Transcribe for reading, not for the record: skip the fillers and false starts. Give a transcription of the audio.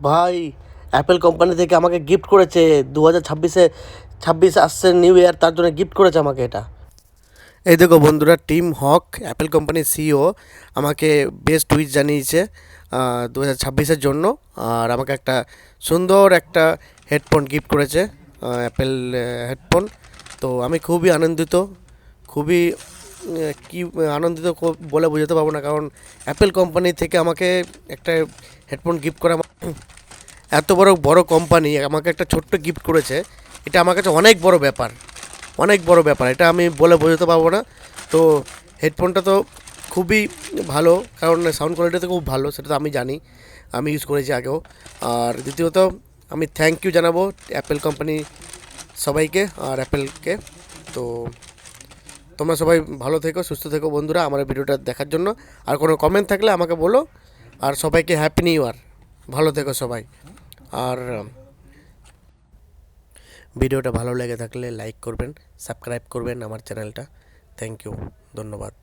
ভাই, Apple company থেকে আমাকে গিফট করেছে। 2026 আসছে নিউ ইয়ার, তার জন্য গিফট করেছে আমাকে এটা। এই দেখো বন্ধুরা, টিম হক অ্যাপেল কোম্পানির সিইও আমাকে বেস্ট উইশ জানিয়েছে 2026-এর জন্য। আর আমাকে একটা সুন্দর একটা হেডফোন গিফট করেছে, অ্যাপেল হেডফোন। তো আমি খুবই আনন্দিত, খুবই কি আনন্দিত বলে বোঝাতে পারবো না, কারণ অ্যাপেল কোম্পানি থেকে আমাকে একটা হেডফোন গিফট করা, এত বড় বড় কোম্পানি আমাকে একটা ছোট্ট গিফট করেছে, এটা আমার কাছে অনেক বড় ব্যাপার, অনেক বড় ব্যাপার। এটা আমি বলে বোঝাতে পারবো না। তো হেডফোনটা তো খুবই ভালো, কারণ সাউন্ড কোয়ালিটি তো খুব ভালো, সেটা তো আমি জানি, আমি ইউজ করেছি আগেও। আর দ্বিতীয়ত আমি থ্যাংক ইউ জানাবো অ্যাপেল কোম্পানি সবাইকে আর অ্যাপেলকে। তো তোমরা সবাই ভালো থেকো, সুস্থ থেকো বন্ধুরা, আমার ভিডিওটা দেখার জন্য। আর কোনো কমেন্ট থাকলে আমাকে বলো। আর সবাইকে হ্যাপি নিউ ইয়ার, ভালো থেকো সবাই। আর ভিডিওটা ভালো লেগে থাকলে লাইক করবেন, সাবস্ক্রাইব করবেন আমার চ্যানেলটা। থ্যাংক ইউ, ধন্যবাদ।